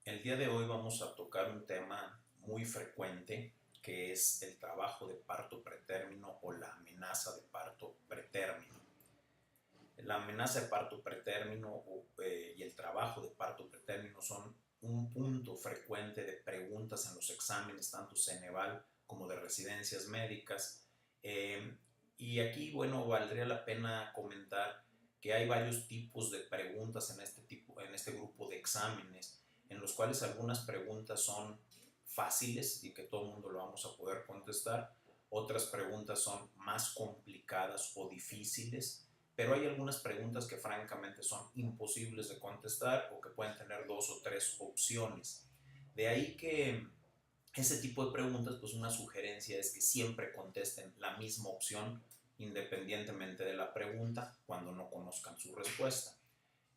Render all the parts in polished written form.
El día de hoy vamos a tocar un tema muy frecuente que es el trabajo de parto pretérmino o la amenaza de parto pretérmino. La amenaza de parto pretérmino y el trabajo de parto pretérmino son un punto frecuente de preguntas en los exámenes, tanto Ceneval como de residencias médicas. Y aquí, bueno, valdría la pena comentar que hay varios tipos de preguntas en este grupo de exámenes, en los cuales algunas preguntas son fáciles y que todo el mundo lo vamos a poder contestar, otras preguntas son más complicadas o difíciles, pero hay algunas preguntas que francamente son imposibles de contestar o que pueden tener dos o tres opciones. De ahí que ese tipo de preguntas, pues una sugerencia es que siempre contesten la misma opción independientemente de la pregunta cuando no conozcan su respuesta.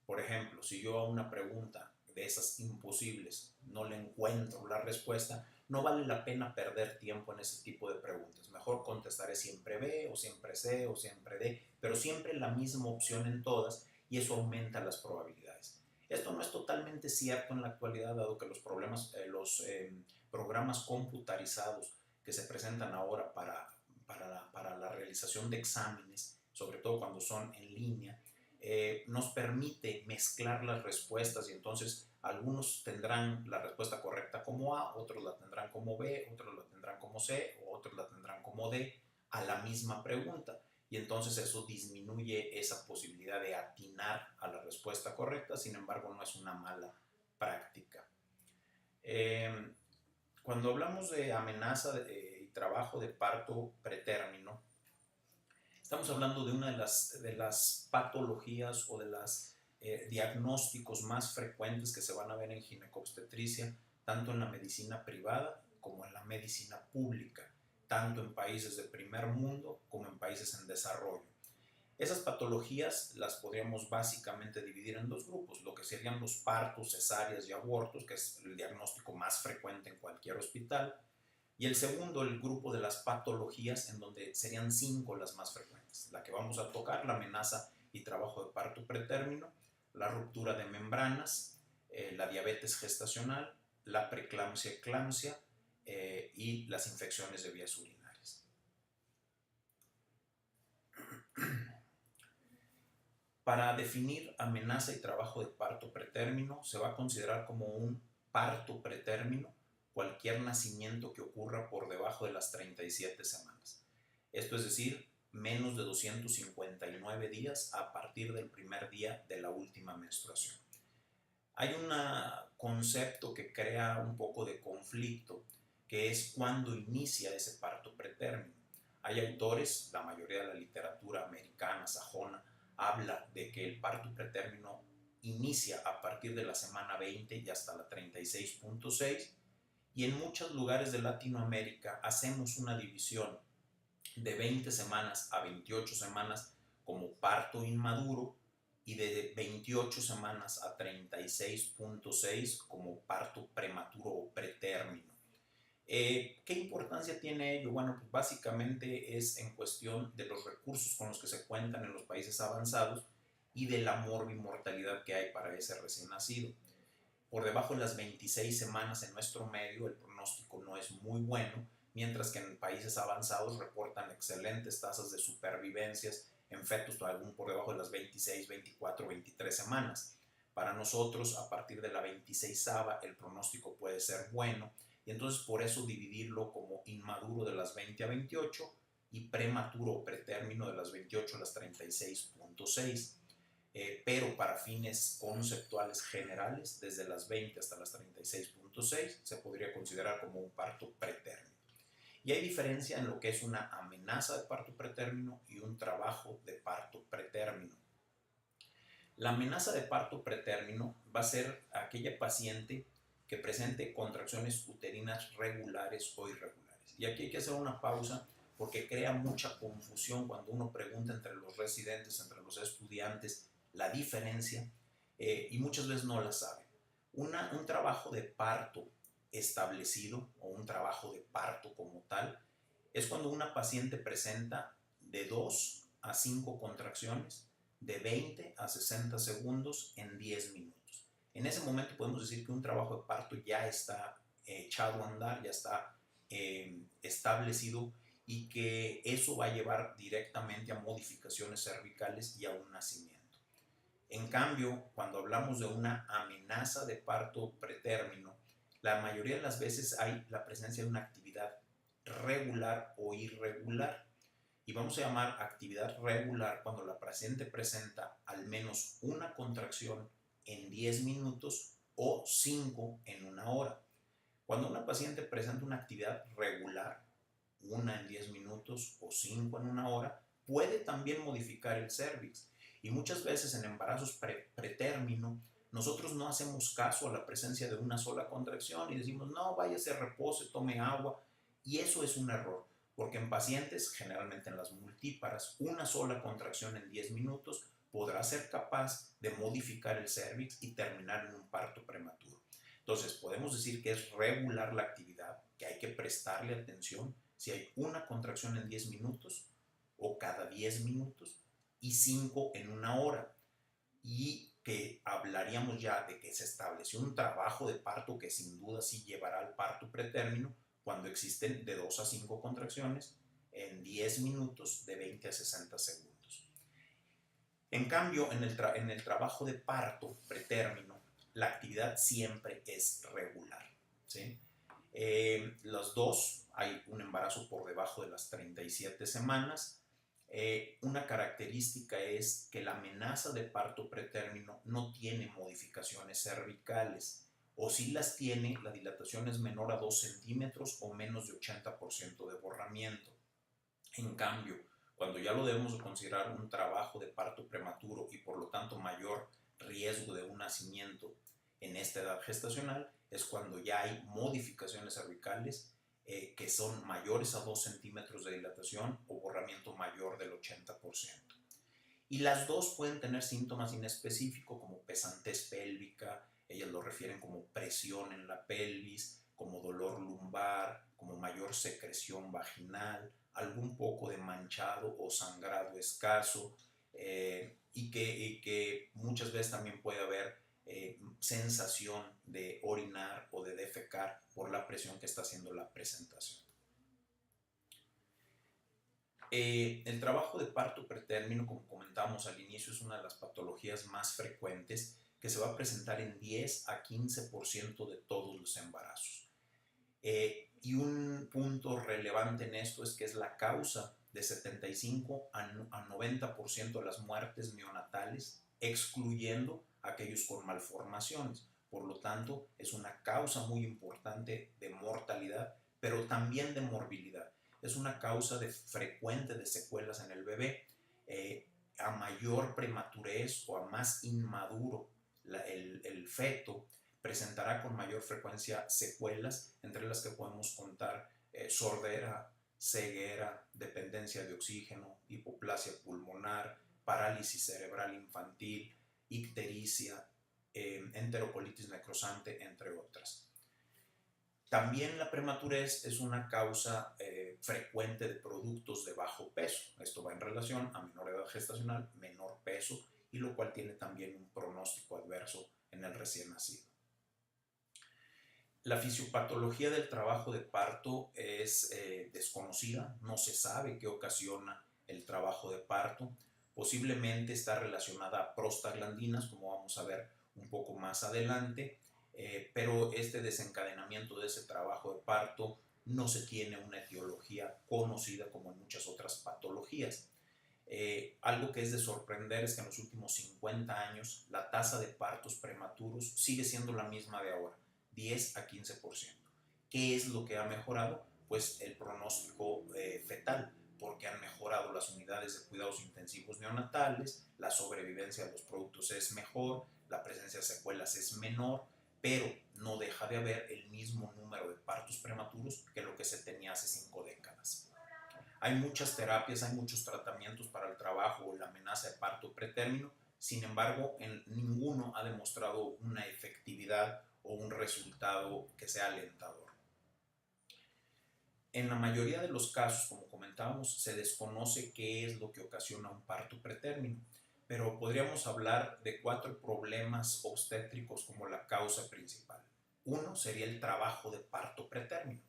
Por ejemplo, si yo a una pregunta de esas imposibles no le encuentro la respuesta, no vale la pena perder tiempo en ese tipo de preguntas. Mejor contestaré siempre B o siempre C o siempre D, pero siempre la misma opción en todas y eso aumenta las probabilidades. Esto no es totalmente cierto en la actualidad, dado que los programas computarizados que se presentan ahora para la realización de exámenes, sobre todo cuando son en línea, nos permite mezclar las respuestas y entonces algunos tendrán la respuesta correcta como A, otros la tendrán como B, otros la tendrán como C o otros la tendrán como D a la misma pregunta. Y entonces eso disminuye esa posibilidad de atinar a la respuesta correcta, sin embargo no es una mala práctica. Eh, Cuando hablamos de amenaza y trabajo de parto pretérmino, estamos hablando de una de las patologías o de los diagnósticos más frecuentes que se van a ver en ginecobstetricia, tanto en la medicina privada como en la medicina pública, tanto en países de primer mundo como en países en desarrollo. Esas patologías las podríamos básicamente dividir en dos grupos, lo que serían los partos, cesáreas y abortos, que es el diagnóstico más frecuente en cualquier hospital, y el segundo, el grupo de las patologías, en donde serían 5 las más frecuentes. La que vamos a tocar, la amenaza y trabajo de parto pretérmino, la ruptura de membranas, la diabetes gestacional, la preeclampsia-eclampsia y las infecciones de vías urinarias. Para definir amenaza y trabajo de parto pretérmino, se va a considerar como un parto pretérmino cualquier nacimiento que ocurra por debajo de las 37 semanas. Esto es decir, menos de 259 días a partir del primer día de la última menstruación. Hay un concepto que crea un poco de conflicto, que es cuando inicia ese parto pretérmino. Hay autores, la mayoría de la literatura americana, sajona, habla de que el parto pretérmino inicia a partir de la semana 20 y hasta la 36.6, y en muchos lugares de Latinoamérica hacemos una división de 20 semanas a 28 semanas como parto inmaduro y de 28 semanas a 36.6 como parto prematuro o pretérmino. ¿Qué importancia tiene ello? Bueno, pues básicamente es en cuestión de los recursos con los que se cuentan en los países avanzados y de la morbimortalidad que hay para ese recién nacido. Por debajo de las 26 semanas en nuestro medio el pronóstico no es muy bueno, mientras que en países avanzados reportan excelentes tasas de supervivencias en fetos aún por debajo de las 26, 24, 23 semanas. Para nosotros, a partir de la 26ª, el pronóstico puede ser bueno, y entonces por eso dividirlo como inmaduro de las 20 a 28 y prematuro o pretérmino de las 28 a las 36.6. Pero para fines conceptuales generales, desde las 20 hasta las 36.6, se podría considerar como un parto pretérmino. Y hay diferencia en lo que es una amenaza de parto pretérmino y un trabajo de parto pretérmino. La amenaza de parto pretérmino va a ser aquella paciente que presente contracciones uterinas regulares o irregulares. Y aquí hay que hacer una pausa porque crea mucha confusión cuando uno pregunta entre los residentes, entre los estudiantes, la diferencia y muchas veces no la saben. Un trabajo de parto establecido o un trabajo de parto como tal es cuando una paciente presenta de 2 a 5 contracciones de 20 a 60 segundos en 10 minutos. En ese momento podemos decir que un trabajo de parto ya está echado a andar, ya está establecido, y que eso va a llevar directamente a modificaciones cervicales y a un nacimiento. En cambio, cuando hablamos de una amenaza de parto pretérmino, la mayoría de las veces hay la presencia de una actividad regular o irregular. Y vamos a llamar actividad regular cuando la paciente presenta al menos una contracción en 10 minutos o 5 en una hora. Cuando una paciente presenta una actividad regular, una en 10 minutos o 5 en una hora, puede también modificar el cervix. Y muchas veces en embarazos pretérmino, nosotros no hacemos caso a la presencia de una sola contracción y decimos, no, váyase, repose, tome agua. Y eso es un error, porque en pacientes, generalmente en las multíparas, una sola contracción en 10 minutos podrá ser capaz de modificar el cervix y terminar en un parto prematuro. Entonces, podemos decir que es regular la actividad, que hay que prestarle atención si hay una contracción en 10 minutos o cada 10 minutos y 5 en una hora. Y que hablaríamos ya de que se estableció un trabajo de parto que sin duda sí llevará al parto pretérmino cuando existen de 2 a 5 contracciones en 10 minutos de 20 a 60 segundos. En cambio, en el trabajo de parto pretérmino, la actividad siempre es regular, ¿sí? Los dos, hay un embarazo por debajo de las 37 semanas. Una característica es que la amenaza de parto pretérmino no tiene modificaciones cervicales, o si las tiene, la dilatación es menor a 2 centímetros o menos de 80% de borramiento. En cambio, cuando ya lo debemos considerar un trabajo de parto prematuro y por lo tanto mayor riesgo de un nacimiento en esta edad gestacional, es cuando ya hay modificaciones cervicales que son mayores a 2 centímetros de dilatación o borramiento mayor del 80%. Y las dos pueden tener síntomas inespecíficos como pesantez pélvica, ellas lo refieren como presión en la pelvis, como dolor lumbar, como mayor secreción vaginal, algún poco de manchado o sangrado escaso, y que muchas veces también puede haber sensación de orinar o de defecar por la presión que está haciendo la presentación. El trabajo de parto pretérmino, como comentábamos al inicio, es una de las patologías más frecuentes que se va a presentar en 10 a 15% de todos los embarazos. Y un punto relevante en esto es que es la causa de 75 a 90% de las muertes neonatales, excluyendo aquellos con malformaciones. Por lo tanto, es una causa muy importante de mortalidad, pero también de morbilidad. Es una causa frecuente de secuelas en el bebé. A mayor prematurez o a más inmaduro el feto, presentará con mayor frecuencia secuelas, entre las que podemos contar sordera, ceguera, dependencia de oxígeno, hipoplasia pulmonar, parálisis cerebral infantil, ictericia, enterocolitis necrosante, entre otras. También la prematurez es una causa frecuente de productos de bajo peso. Esto va en relación a menor edad gestacional, menor peso, y lo cual tiene también un pronóstico adverso en el recién nacido. La fisiopatología del trabajo de parto es desconocida, no se sabe qué ocasiona el trabajo de parto. Posiblemente está relacionada a prostaglandinas, como vamos a ver un poco más adelante, pero este desencadenamiento de ese trabajo de parto no se tiene una etiología conocida como en muchas otras patologías. Algo que es de sorprender es que en los últimos 50 años la tasa de partos prematuros sigue siendo la misma de ahora, 10 a 15%. ¿Qué es lo que ha mejorado? Pues el pronóstico fetal, porque han mejorado las unidades de cuidados intensivos neonatales, la sobrevivencia de los productos es mejor, la presencia de secuelas es menor, pero no deja de haber el mismo número de partos prematuros que lo que se tenía hace 5 décadas. Hay muchas terapias, hay muchos tratamientos para el trabajo o la amenaza de parto pretérmino, sin embargo, ninguno ha demostrado una efectividad o un resultado que sea alentador. En la mayoría de los casos, como comentábamos, se desconoce qué es lo que ocasiona un parto pretérmino, pero podríamos hablar de 4 problemas obstétricos como la causa principal. Uno sería el trabajo de parto pretérmino.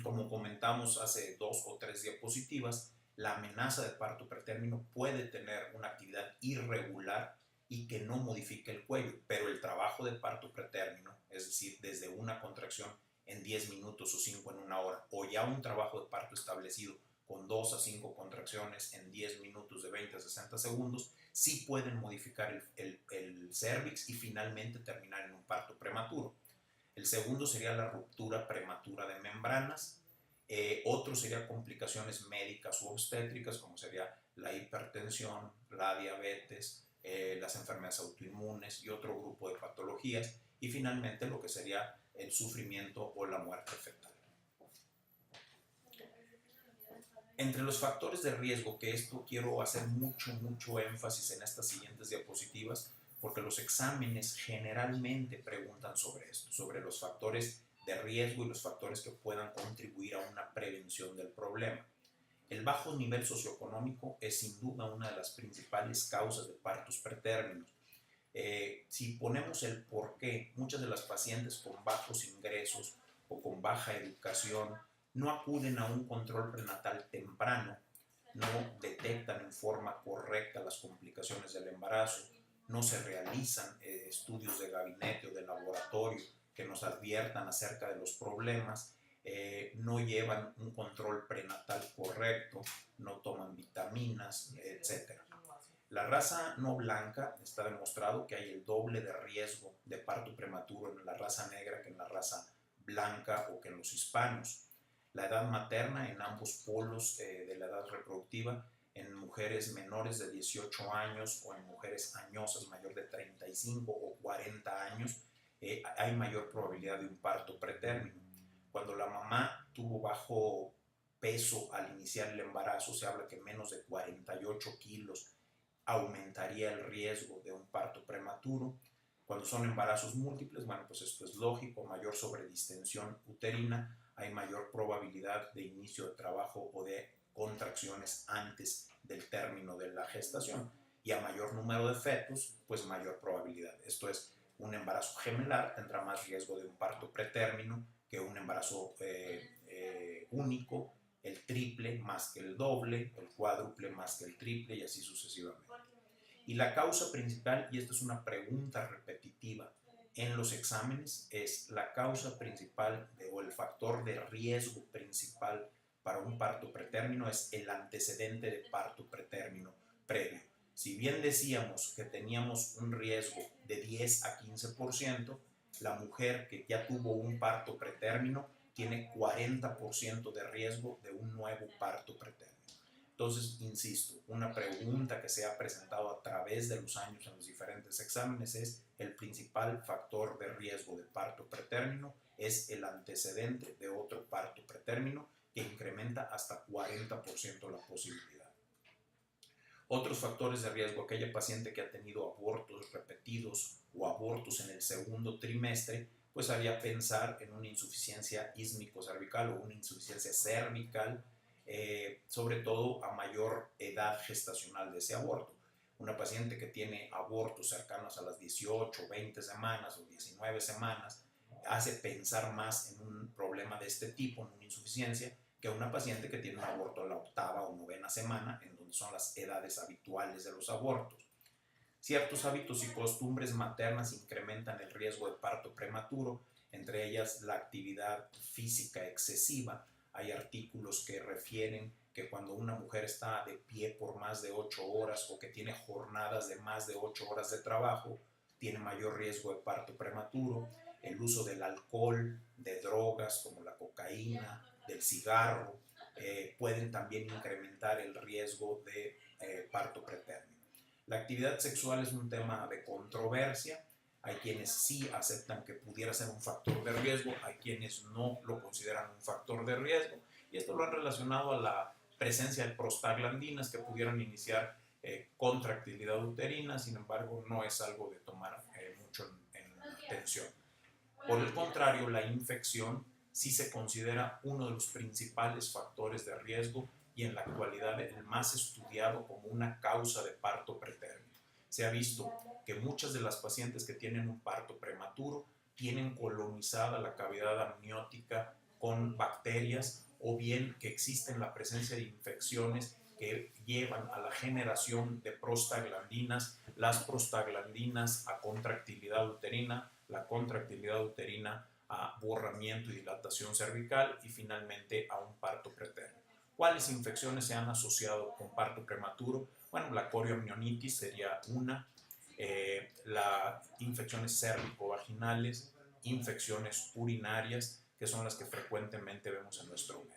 Como comentamos hace 2 o 3 diapositivas, la amenaza de parto pretérmino puede tener una actividad irregular y que no modifique el cuello, pero el trabajo de parto pretérmino, es decir, desde una contracción en 10 minutos o 5 en una hora, o ya un trabajo de parto establecido con 2 a 5 contracciones en 10 minutos de 20 a 60 segundos, sí pueden modificar el cérvix y finalmente terminar en un parto prematuro. El segundo sería la ruptura prematura de membranas. Otro sería complicaciones médicas u obstétricas, como sería la hipertensión, la diabetes, las enfermedades autoinmunes y otro grupo de patologías. Y finalmente lo que sería el sufrimiento o la muerte fetal. Entre los factores de riesgo, que esto quiero hacer mucho énfasis en estas siguientes diapositivas, porque los exámenes generalmente preguntan sobre esto, sobre los factores de riesgo y los factores que puedan contribuir a una prevención del problema. El bajo nivel socioeconómico es sin duda una de las principales causas de partos pretérminos. Si ponemos el por qué, muchas de las pacientes con bajos ingresos o con baja educación no acuden a un control prenatal temprano, no detectan en forma correcta las complicaciones del embarazo, no se realizan estudios de gabinete o de laboratorio que nos adviertan acerca de los problemas, no llevan un control prenatal correcto, no toman vitaminas, etc. La raza no blanca está demostrado que hay el doble de riesgo de parto prematuro en la raza negra que en la raza blanca o que en los hispanos. La edad materna en ambos polos de la edad reproductiva, en mujeres menores de 18 años o en mujeres añosas mayor de 35 o 40 años, hay mayor probabilidad de un parto pretérmino. Cuando la mamá tuvo bajo peso al iniciar el embarazo, se habla que menos de 48 kilos aumentaría el riesgo de un parto prematuro. Cuando son embarazos múltiples, bueno, pues esto es lógico, mayor sobredistensión uterina, hay mayor probabilidad de inicio de trabajo o de contracciones antes del término de la gestación. Y a mayor número de fetos, pues mayor probabilidad. Esto es, un embarazo gemelar tendrá más riesgo de un parto pretérmino que un embarazo único, el triple más que el doble, el cuádruple más que el triple y así sucesivamente. Y la causa principal, y esta es una pregunta repetitiva en los exámenes, es la causa principal o el factor de riesgo principal para un parto pretérmino es el antecedente de parto pretérmino previo. Si bien decíamos que teníamos un riesgo de 10 a 15%, la mujer que ya tuvo un parto pretérmino tiene 40% de riesgo de un nuevo parto pretérmino. Entonces, insisto, una pregunta que se ha presentado a través de los años en los diferentes exámenes es: el principal factor de riesgo de parto pretérmino es el antecedente de otro parto pretérmino que incrementa hasta 40% la posibilidad. Otros factores de riesgo: aquella paciente que ha tenido abortos repetidos o abortos en el segundo trimestre, pues haría pensar en una insuficiencia ísmico-cervical o una insuficiencia cervical, sobre todo a mayor edad gestacional de ese aborto. Una paciente que tiene abortos cercanos a las 18, 20 semanas o 19 semanas hace pensar más en un problema de este tipo, en una insuficiencia, que una paciente que tiene un aborto a la 8ª o 9ª semana, en donde son las edades habituales de los abortos. Ciertos hábitos y costumbres maternas incrementan el riesgo de parto prematuro, entre ellas la actividad física excesiva. Hay artículos que refieren que cuando una mujer está de pie por más de 8 horas o que tiene jornadas de más de 8 horas de trabajo, tiene mayor riesgo de parto prematuro. El uso del alcohol, de drogas como la cocaína, del cigarro, pueden también incrementar el riesgo de parto pretérmino. La actividad sexual es un tema de controversia. Hay quienes sí aceptan que pudiera ser un factor de riesgo, hay quienes no lo consideran un factor de riesgo, y esto lo han relacionado a la presencia de prostaglandinas que pudieran iniciar contractilidad uterina. Sin embargo, no es algo de tomar mucho en atención. Por el contrario, la infección sí se considera uno de los principales factores de riesgo, y en la actualidad el más estudiado como una causa de parto pretérmino. Se ha visto que muchas de las pacientes que tienen un parto prematuro tienen colonizada la cavidad amniótica con bacterias o bien que existen la presencia de infecciones que llevan a la generación de prostaglandinas, las prostaglandinas a contractilidad uterina, la contractilidad uterina a borramiento y dilatación cervical y finalmente a un parto pretérmino. ¿Cuáles infecciones se han asociado con parto prematuro? Bueno, la corioamnionitis sería una, las infecciones cérvico-vaginales, infecciones urinarias, que son las que frecuentemente vemos en nuestro medio.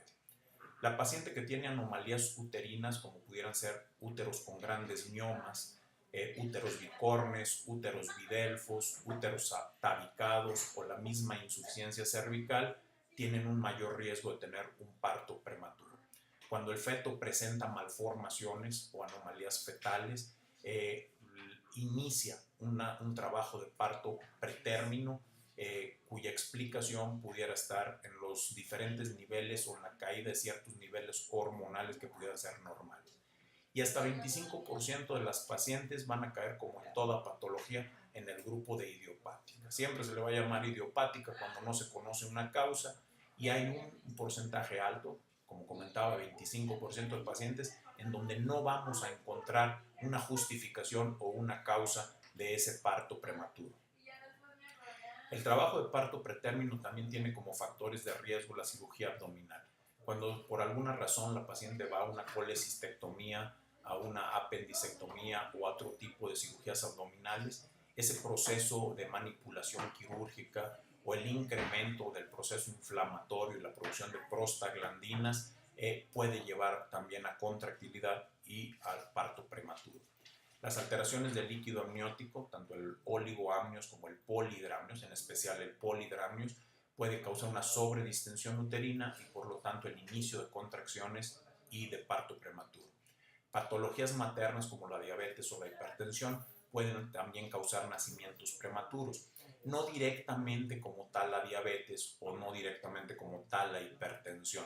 La paciente que tiene anomalías uterinas, como pudieran ser úteros con grandes miomas, úteros bicornes, úteros bidelfos, úteros tabicados o la misma insuficiencia cervical, tienen un mayor riesgo de tener un parto prematuro. Cuando el feto presenta malformaciones o anomalías fetales, inicia un trabajo de parto pretérmino, cuya explicación pudiera estar en los diferentes niveles o en la caída de ciertos niveles hormonales que pudieran ser normales. Y hasta 25% de las pacientes van a caer, como en toda patología, en el grupo de idiopática. Siempre se le va a llamar idiopática cuando no se conoce una causa y hay un porcentaje alto, como comentaba, 25% de pacientes, en donde no vamos a encontrar una justificación o una causa de ese parto prematuro. El trabajo de parto pretérmino también tiene como factores de riesgo la cirugía abdominal. Cuando por alguna razón la paciente va a una colecistectomía, a una apendicectomía o a otro tipo de cirugías abdominales, ese proceso de manipulación quirúrgica o el incremento del proceso inflamatorio y la producción de prostaglandinas puede llevar también a contractilidad y al parto prematuro. Las alteraciones del líquido amniótico, tanto el oligoamnios como el polidramnios, en especial el polidramnios, puede causar una sobredistensión uterina y por lo tanto el inicio de contracciones y de parto prematuro. Patologías maternas como la diabetes o la hipertensión pueden también causar nacimientos prematuros. No directamente como tal la diabetes o no directamente como tal la hipertensión,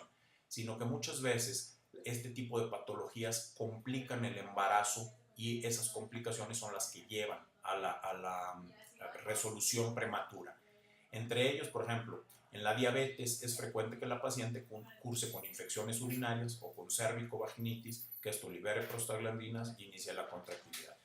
sino que muchas veces este tipo de patologías complican el embarazo y esas complicaciones son las que llevan a la resolución prematura. Entre ellos, por ejemplo, en la diabetes es frecuente que la paciente curse con infecciones urinarias o con cérvico-vaginitis, que esto libere prostaglandinas y inicie la contractilidad.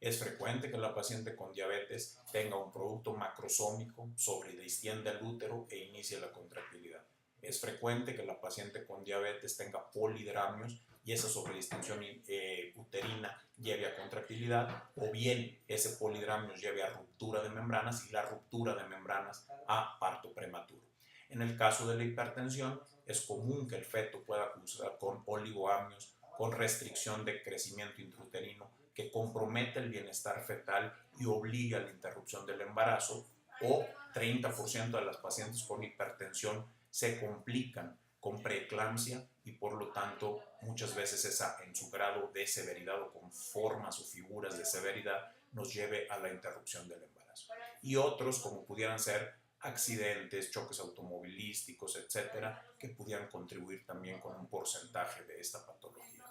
Es frecuente que la paciente con diabetes tenga un producto macrosómico, sobredistienda el útero e inicie la contractilidad. Es frecuente que la paciente con diabetes tenga polidramnios y esa sobredistensión uterina lleve a contractilidad, o bien ese polidramnios lleve a ruptura de membranas y la ruptura de membranas a parto prematuro. En el caso de la hipertensión, es común que el feto pueda cursar con oligoamnios, con restricción de crecimiento intrauterino, que compromete el bienestar fetal y obliga a la interrupción del embarazo, o 30% de las pacientes con hipertensión se complican con preeclampsia y por lo tanto muchas veces esa en su grado de severidad o con formas o figuras de severidad nos lleve a la interrupción del embarazo. Y otros como pudieran ser accidentes, choques automovilísticos, etcétera, que pudieran contribuir también con un porcentaje de esta patología.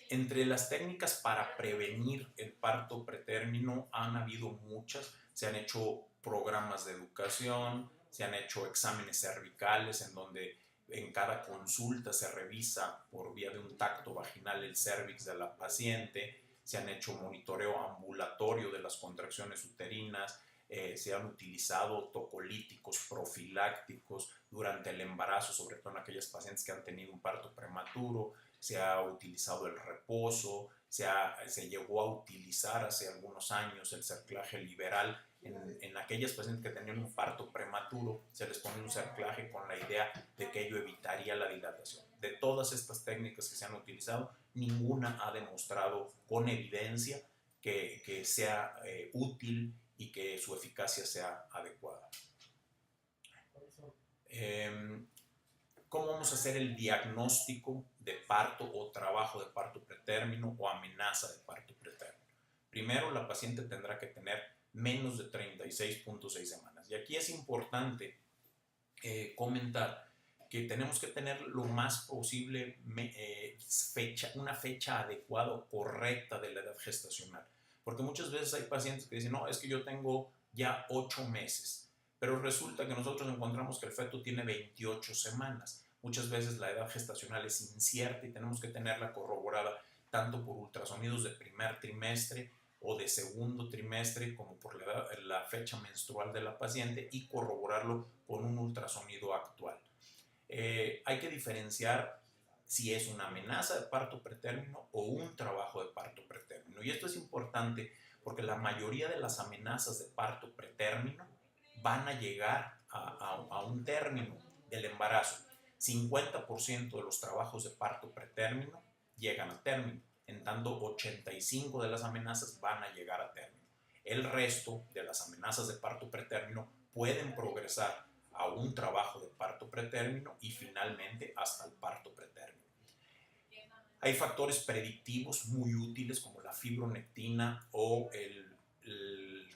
Entre las técnicas para prevenir el parto pretérmino han habido muchas. Se han hecho programas de educación, se han hecho exámenes cervicales en donde en cada consulta se revisa por vía de un tacto vaginal el cérvix de la paciente, se han hecho monitoreo ambulatorio de las contracciones uterinas, se han utilizado tocolíticos profilácticos durante el embarazo, sobre todo en aquellas pacientes que han tenido un parto prematuro, se ha utilizado el reposo, se llegó a utilizar hace algunos años el cerclaje liberal en aquellas pacientes que tenían un parto prematuro, se les pone un cerclaje con la idea de que ello evitaría la dilatación. De todas estas técnicas que se han utilizado, ninguna ha demostrado con evidencia que sea útil y que su eficacia sea adecuada. ¿Cómo vamos a hacer el diagnóstico de parto o trabajo de parto pretérmino o amenaza de parto pretérmino? Primero, la paciente tendrá que tener menos de 36.6 semanas. Y aquí es importante comentar que tenemos que tener lo más posible una fecha adecuada o correcta de la edad gestacional. Porque muchas veces hay pacientes que dicen, no, es que yo tengo ya 8 meses, pero resulta que nosotros encontramos que el feto tiene 28 semanas. Muchas veces la edad gestacional es incierta y tenemos que tenerla corroborada tanto por ultrasonidos de primer trimestre o de segundo trimestre como por la fecha menstrual de la paciente y corroborarlo con un ultrasonido actual. Hay que diferenciar si es una amenaza de parto pretérmino o un trabajo de parto pretérmino. Y esto es importante porque la mayoría de las amenazas de parto pretérmino van a llegar a un término del embarazo. 50% de los trabajos de parto pretérmino llegan a término, en tanto 85% de las amenazas van a llegar a término. El resto de las amenazas de parto pretérmino pueden progresar a un trabajo de parto pretérmino y finalmente hasta el parto pretérmino. Hay factores predictivos muy útiles como la fibronectina o el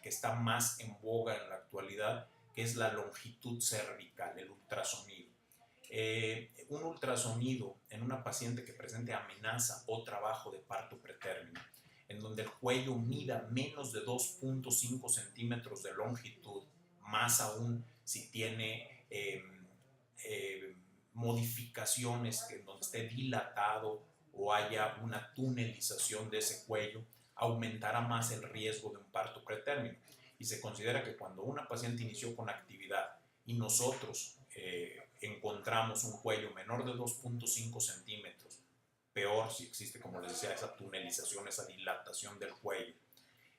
que está más en boga en la actualidad, que es la longitud cervical, el ultrasonido. Un ultrasonido en una paciente que presente amenaza o trabajo de parto pretérmino, en donde el cuello mida menos de 2.5 centímetros de longitud, más aún si tiene modificaciones en donde esté dilatado o haya una tunelización de ese cuello, aumentará más el riesgo de un parto pretérmino. Y se considera que cuando una paciente inició con actividad y nosotros encontramos un cuello menor de 2.5 centímetros, peor si existe, como les decía, esa tunelización, esa dilatación del cuello,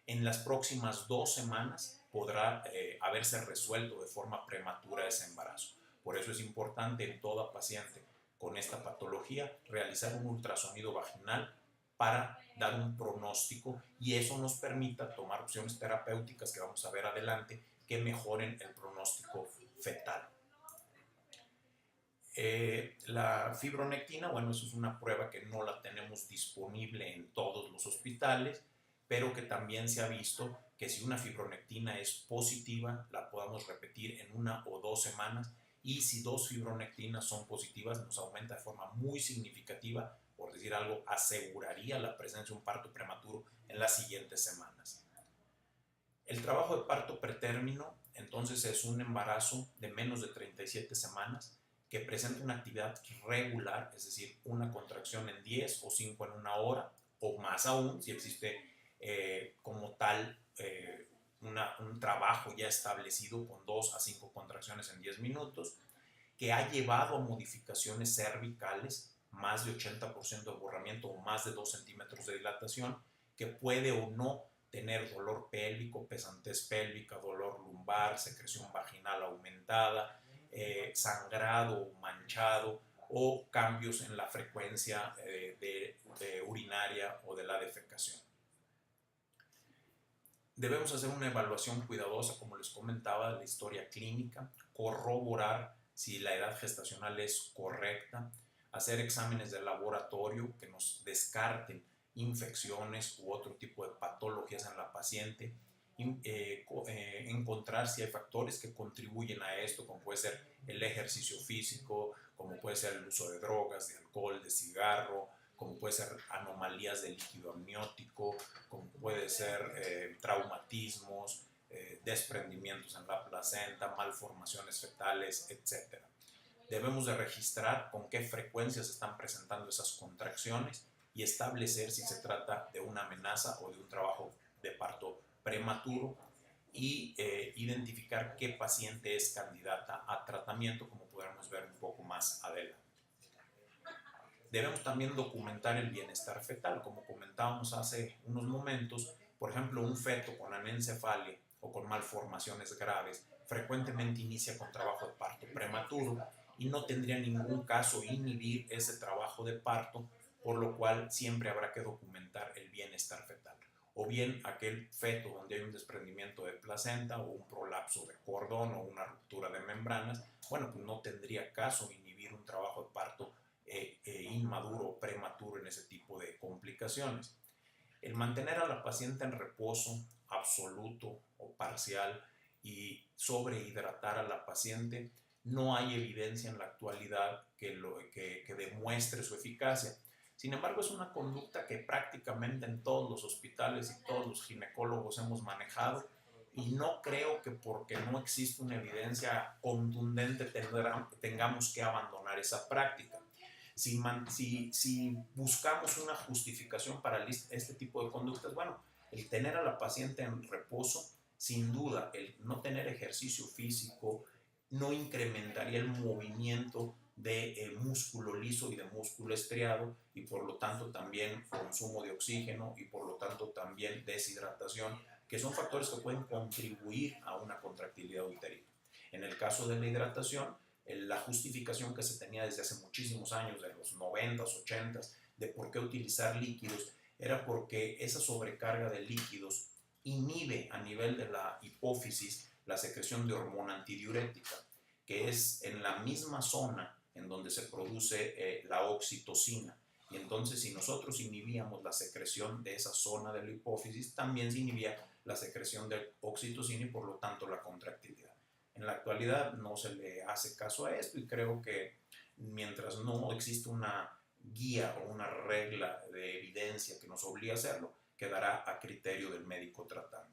en las próximas 2 semanas podrá haberse resuelto de forma prematura ese embarazo. Por eso es importante en toda paciente con esta patología realizar un ultrasonido vaginal para dar un pronóstico y eso nos permita tomar opciones terapéuticas que vamos a ver adelante que mejoren el pronóstico fetal. La fibronectina, bueno, eso es una prueba que no la tenemos disponible en todos los hospitales, pero que también se ha visto que si una fibronectina es positiva, la podamos repetir en 1 o 2 semanas y si 2 fibronectinas son positivas, nos aumenta de forma muy significativa, por decir algo, aseguraría la presencia de un parto prematuro en las siguientes semanas. El trabajo de parto pretérmino, entonces, es un embarazo de menos de 37 semanas que presenta una actividad regular, es decir, una contracción en 10 o 5 en 1 hora, o más aún, si existe como tal un trabajo ya establecido con 2 a 5 contracciones en 10 minutos, que ha llevado a modificaciones cervicales, más de 80% de borramiento o más de 2 centímetros de dilatación, que puede o no tener dolor pélvico, pesantez pélvica, dolor lumbar, secreción vaginal aumentada, sangrado manchado o cambios en la frecuencia de urinaria o de la defecación. Debemos hacer una evaluación cuidadosa, como les comentaba, de la historia clínica, corroborar si la edad gestacional es correcta, hacer exámenes de laboratorio que nos descarten infecciones u otro tipo de patologías en la paciente, encontrar si hay factores que contribuyen a esto, como puede ser el ejercicio físico, como puede ser el uso de drogas, de alcohol, de cigarro, como puede ser anomalías de líquido amniótico, como puede ser traumatismos, desprendimientos en la placenta, malformaciones fetales, etc. Debemos de registrar con qué frecuencia se están presentando esas contracciones y establecer si se trata de una amenaza o de un trabajo de parto prematuro y identificar qué paciente es candidata a tratamiento, como podremos ver un poco más adelante. Debemos también documentar el bienestar fetal, como comentábamos hace unos momentos. Por ejemplo, un feto con anencefalia o con malformaciones graves frecuentemente inicia con trabajo de parto prematuro y no tendría ningún caso inhibir ese trabajo de parto, por lo cual siempre habrá que documentar el bienestar fetal. O bien aquel feto donde hay un desprendimiento de placenta o un prolapso de cordón o una ruptura de membranas, bueno, pues no tendría caso inhibir un trabajo de parto inmaduro o prematuro en ese tipo de complicaciones. El mantener a la paciente en reposo absoluto o parcial y sobrehidratar a la paciente no hay evidencia en la actualidad que demuestre su eficacia. Sin embargo, es una conducta que prácticamente en todos los hospitales y todos los ginecólogos hemos manejado, y no creo que porque no existe una evidencia contundente tengamos que abandonar esa práctica. Si buscamos una justificación para este tipo de conductas, bueno, el tener a la paciente en reposo, sin duda, el no tener ejercicio físico no incrementaría el movimiento de músculo liso y de músculo estriado, y por lo tanto también consumo de oxígeno y por lo tanto también deshidratación, que son factores que pueden contribuir a una contractilidad uterina. En el caso de la hidratación, la justificación que se tenía desde hace muchísimos años, de los 90s, 80s, de por qué utilizar líquidos, era porque esa sobrecarga de líquidos inhibe a nivel de la hipófisis la secreción de hormona antidiurética, que es en la misma zona en donde se produce la oxitocina. Y entonces, si nosotros inhibíamos la secreción de esa zona de la hipófisis, también se inhibía la secreción de oxitocina y por lo tanto la contractilidad. En la actualidad no se le hace caso a esto, y creo que mientras no existe una guía o una regla de evidencia que nos obligue a hacerlo, quedará a criterio del médico tratante.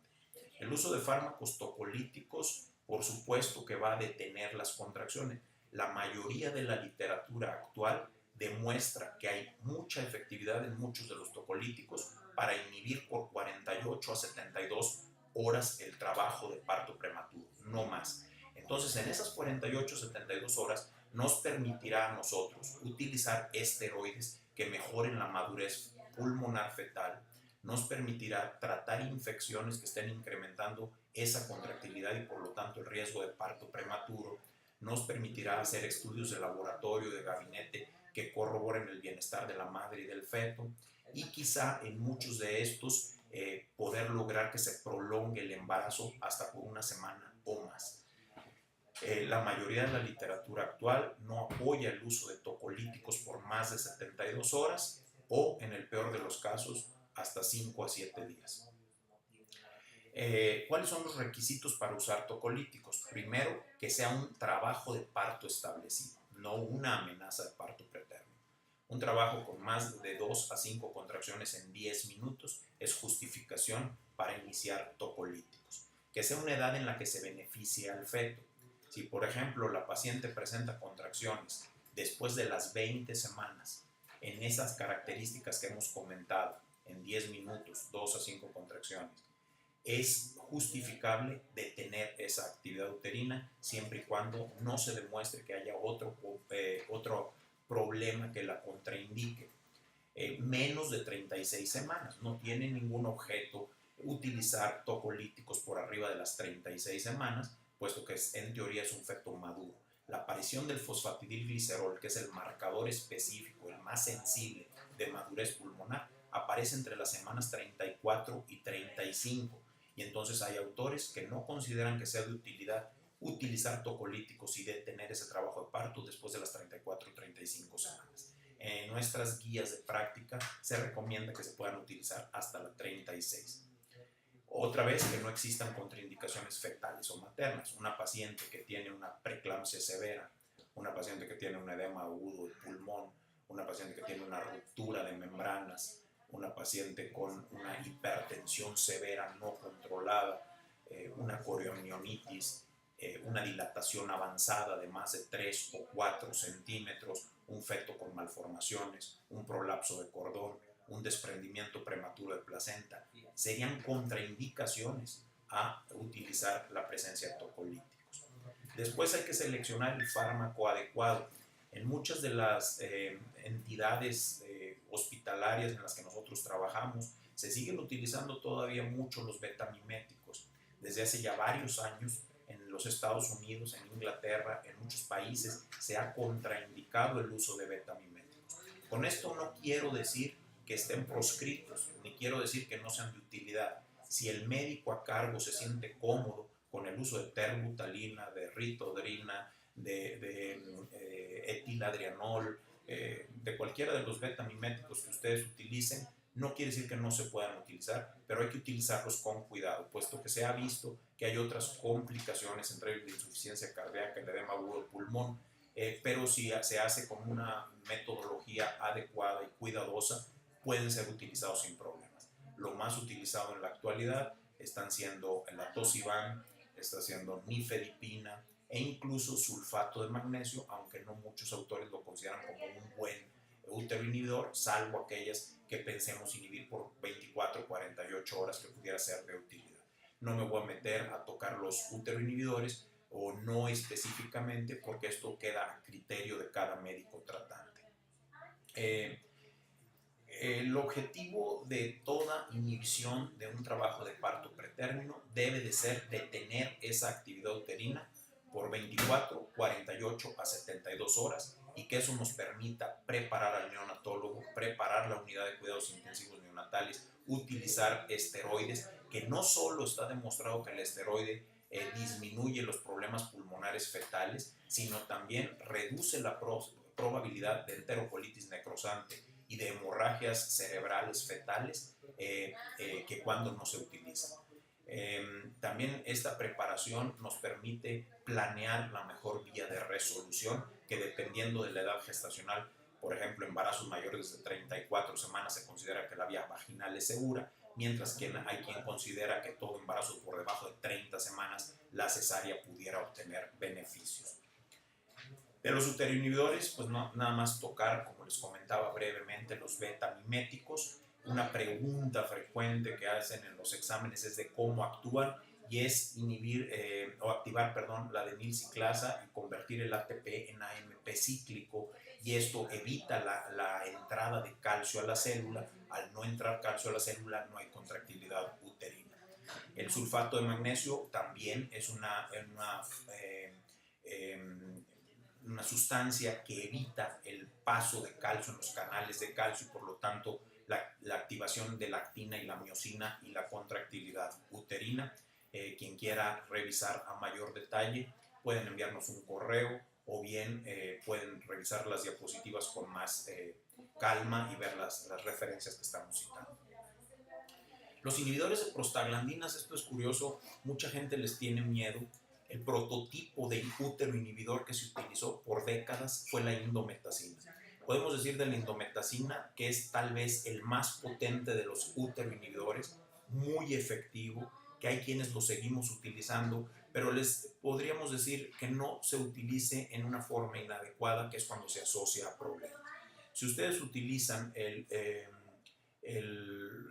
El uso de fármacos tocolíticos, por supuesto que va a detener las contracciones. La mayoría de la literatura actual demuestra que hay mucha efectividad en muchos de los tocolíticos para inhibir por 48 a 72 horas el trabajo de parto prematuro, no más. Entonces, en esas 48 a 72 horas nos permitirá a nosotros utilizar esteroides que mejoren la madurez pulmonar fetal, nos permitirá tratar infecciones que estén incrementando esa contractilidad y por lo tanto el riesgo de parto prematuro, nos permitirá hacer estudios de laboratorio, de gabinete, que corroboren el bienestar de la madre y del feto, y quizá en muchos de estos poder lograr que se prolongue el embarazo hasta por una semana o más. La mayoría de la literatura actual no apoya el uso de tocolíticos por más de 72 horas o, en el peor de los casos, hasta 5 a 7 días. ¿Cuáles son los requisitos para usar tocolíticos? Primero, que sea un trabajo de parto establecido, no una amenaza de parto pretérmino. Un trabajo con más de 2 a 5 contracciones en 10 minutos es justificación para iniciar tocolíticos. Que sea una edad en la que se beneficie al feto. Si, por ejemplo, la paciente presenta contracciones después de las 20 semanas, en esas características que hemos comentado, en 10 minutos, 2 a 5 contracciones, es justificable detener esa actividad uterina siempre y cuando no se demuestre que haya otro problema que la contraindique. Menos de 36 semanas, no tiene ningún objeto utilizar tocolíticos por arriba de las 36 semanas, puesto que en teoría es un feto maduro. La aparición del fosfatidilglicerol, que es el marcador específico, el más sensible de madurez pulmonar, aparece entre las semanas 34 y 35, y entonces hay autores que no consideran que sea de utilidad utilizar tocolíticos y detener ese trabajo de parto después de las 34 o 35 semanas. En nuestras guías de práctica se recomienda que se puedan utilizar hasta la 36. Otra vez, que no existan contraindicaciones fetales o maternas. Una paciente que tiene una preeclampsia severa, una paciente que tiene un edema agudo del pulmón, una paciente que tiene una ruptura de membranas, una paciente con una hipertensión severa no controlada, una coriomionitis, una dilatación avanzada de más de 3 o 4 centímetros, un feto con malformaciones, un prolapso de cordón, un desprendimiento prematuro de placenta, serían contraindicaciones a utilizar la presencia de tocolíticos. Después hay que seleccionar el fármaco adecuado. En muchas de las entidades hospitalarias en las que nosotros trabajamos, se siguen utilizando todavía mucho los betamiméticos. Desde hace ya varios años, en los Estados Unidos, en Inglaterra, en muchos países, se ha contraindicado el uso de betamiméticos. Con esto no quiero decir que estén proscritos, ni quiero decir que no sean de utilidad. Si el médico a cargo se siente cómodo con el uso de terbutalina, de ritodrina, de etiladrianol, de cualquiera de los betamiméticos que ustedes utilicen, No quiere decir que no se puedan utilizar, pero hay que utilizarlos con cuidado, puesto que se ha visto que hay otras complicaciones, entre ellas la insuficiencia cardíaca, el edema agudo del pulmón, pero si se hace con una metodología adecuada y cuidadosa, pueden ser utilizados sin problemas. Lo más utilizado en la actualidad están siendo el atosiban, está siendo nifedipina e incluso sulfato de magnesio, aunque no muchos autores lo consideran como un buen útero inhibidor, salvo aquellas que pensemos inhibir por 24 o 48 horas, que pudiera ser de utilidad. No me voy a meter a tocar los útero inhibidores o no específicamente, porque esto queda a criterio de cada médico tratante. El objetivo de toda inhibición de un trabajo de parto pretérmino debe de ser detener esa actividad uterina por 24, 48 a 72 horas, y que eso nos permita preparar al neonatólogo, preparar la unidad de cuidados intensivos neonatales, utilizar esteroides, que no solo está demostrado que el esteroide disminuye los problemas pulmonares fetales, sino también reduce la probabilidad de enterocolitis necrosante y de hemorragias cerebrales fetales que cuando no se utilizan. También esta preparación nos permite planear la mejor vía de resolución, que dependiendo de la edad gestacional, por ejemplo, embarazos mayores de 34 semanas se considera que la vía vaginal es segura, mientras que hay quien considera que todo embarazo por debajo de 30 semanas la cesárea pudiera obtener beneficios. De los uteroinhibidores, pues no, nada más tocar, como les comentaba brevemente, los beta-miméticos. Una pregunta frecuente que hacen en los exámenes es de cómo actúan, y es inhibir o activar, perdón, la adenilciclasa y convertir el ATP en AMP cíclico, y esto evita la entrada de calcio a la célula. Al no entrar calcio a la célula no hay contractilidad uterina. El sulfato de magnesio también es una sustancia que evita el paso de calcio en los canales de calcio, y por lo tanto la activación de la actina y la miosina y la contractilidad uterina. Quien quiera revisar a mayor detalle pueden enviarnos un correo, o bien pueden revisar las diapositivas con más calma y ver las referencias que estamos citando. Los inhibidores de prostaglandinas, esto es curioso, mucha gente les tiene miedo. El prototipo de útero inhibidor que se utilizó por décadas fue la indometacina. Podemos decir de la indometacina que es tal vez el más potente de los útero inhibidores, muy efectivo, que hay quienes lo seguimos utilizando, pero les podríamos decir que no se utilice en una forma inadecuada, que es cuando se asocia a problemas. Si ustedes utilizan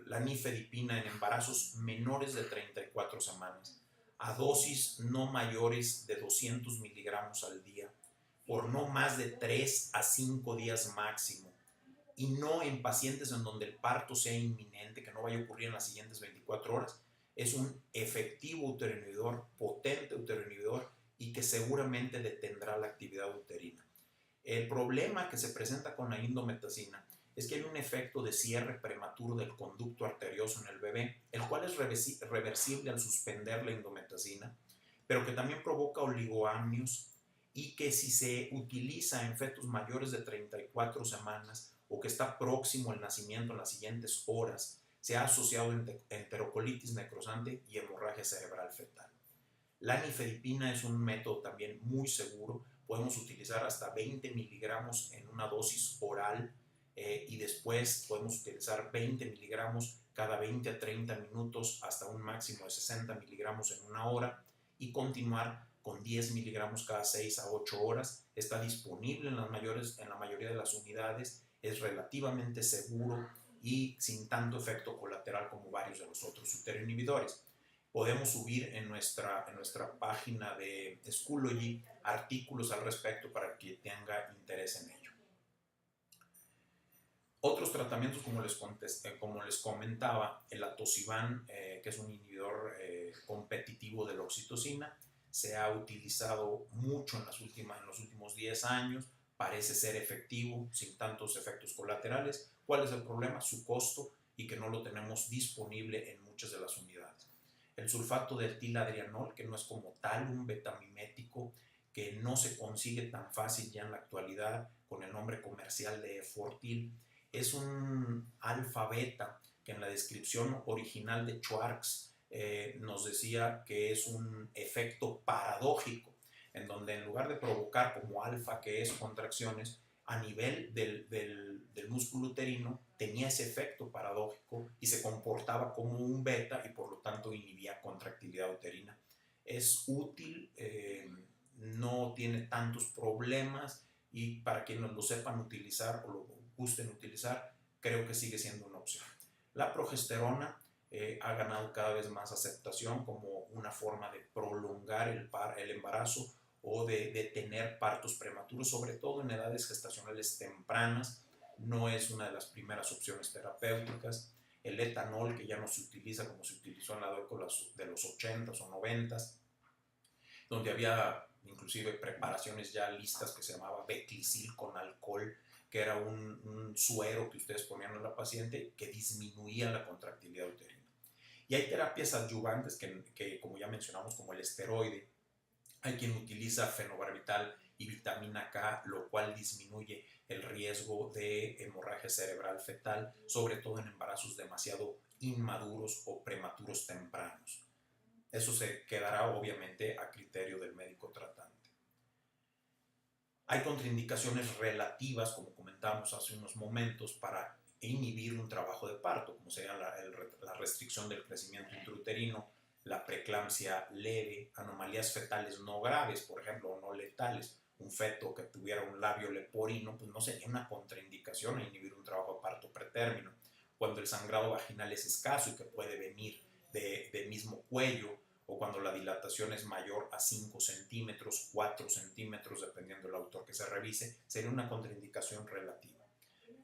la nifedipina en embarazos menores de 34 semanas, a dosis no mayores de 200 miligramos al día, por no más de 3 a 5 días máximo, y no en pacientes en donde el parto sea inminente, que no vaya a ocurrir en las siguientes 24 horas, es un efectivo uteroinhibidor, potente uteroinhibidor, y que seguramente detendrá la actividad uterina. El problema que se presenta con la indometacina es que hay un efecto de cierre prematuro del conducto arterioso en el bebé, el cual es reversible al suspender la indometacina, pero que también provoca oligoamnios, y que si se utiliza en fetos mayores de 34 semanas o que está próximo al nacimiento en las siguientes horas, se ha asociado enterocolitis necrosante y hemorragia cerebral fetal. La nifedipina es un método también muy seguro. Podemos utilizar hasta 20 miligramos en una dosis oral, y después podemos utilizar 20 miligramos cada 20 a 30 minutos hasta un máximo de 60 miligramos en una hora, y continuar con 10 miligramos cada 6 a 8 horas. Está disponible en la mayoría de las unidades, es relativamente seguro y sin tanto efecto colateral como varios de los otros uteroinhibidores. Podemos subir en nuestra página de Schoology artículos al respecto para que tenga interés en ello. Otros tratamientos, como les comentaba, el atosiban, que es un inhibidor competitivo de la oxitocina, se ha utilizado mucho en los últimos 10 años, parece ser efectivo, sin tantos efectos colaterales. ¿Cuál es el problema? Su costo, y que no lo tenemos disponible en muchas de las unidades. El sulfato de etiladrianol, que no es como tal un betamimético, que no se consigue tan fácil ya en la actualidad con el nombre comercial de Fortil, es un alfa-beta que en la descripción original de Schwartz nos decía que es un efecto paradójico, en donde en lugar de provocar como alfa, que es contracciones, a nivel del músculo uterino tenía ese efecto paradójico y se comportaba como un beta y por lo tanto inhibía contractilidad uterina. Es útil, no tiene tantos problemas y para quienes lo sepan utilizar o lo gusten utilizar, creo que sigue siendo una opción. La progesterona ha ganado cada vez más aceptación como una forma de prolongar el embarazo o de detener partos prematuros, sobre todo en edades gestacionales tempranas. No es una de las primeras opciones terapéuticas. El etanol, que ya no se utiliza como se utilizó en la década de los 80s o 90s, donde había inclusive preparaciones ya listas que se llamaba Beclicil con alcohol, que era un suero que ustedes ponían a la paciente que disminuía la contractilidad uterina. Y hay terapias adyuvantes que como ya mencionamos, como el esteroide. Hay quien utiliza fenobarbital y vitamina K, lo cual disminuye el riesgo de hemorragia cerebral fetal, sobre todo en embarazos demasiado inmaduros o prematuros tempranos. Eso se quedará obviamente a criterio del médico tratante. Hay contraindicaciones relativas, como comentábamos hace unos momentos, para inhibir un trabajo de parto, como sería la restricción del crecimiento intrauterino, la preeclampsia leve, anomalías fetales no graves, por ejemplo, o no letales. Un feto que tuviera un labio leporino, pues no sería una contraindicación a inhibir un trabajo de parto pretérmino. Cuando el sangrado vaginal es escaso y que puede venir de mismo cuello, o cuando la dilatación es mayor a 5 centímetros, 4 centímetros, dependiendo del autor que se revise, sería una contraindicación relativa.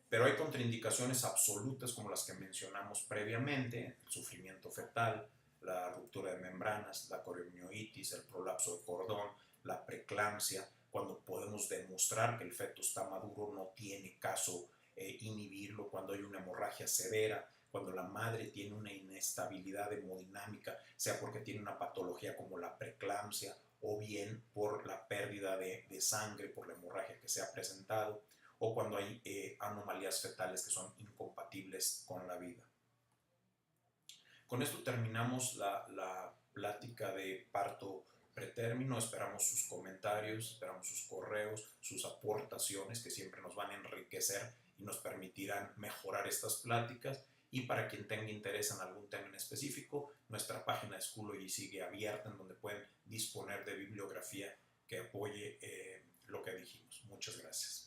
Pero hay contraindicaciones absolutas como las que mencionamos previamente: el sufrimiento fetal, la ruptura de membranas, la coriomiolitis, el prolapso de cordón, la preeclampsia. Cuando podemos demostrar que el feto está maduro, no tiene caso inhibirlo. Cuando hay una hemorragia severa, cuando la madre tiene una inestabilidad hemodinámica, sea porque tiene una patología como la preeclampsia o bien por la pérdida de sangre por la hemorragia que se ha presentado, o cuando hay anomalías fetales que son incompatibles con la vida. Con esto terminamos la plática de parto pretérmino. Esperamos sus comentarios, esperamos sus correos, sus aportaciones, que siempre nos van a enriquecer y nos permitirán mejorar estas pláticas. Y para quien tenga interés en algún tema en específico, nuestra página de Schoology sigue abierta, en donde pueden disponer de bibliografía que apoye lo que dijimos. Muchas gracias.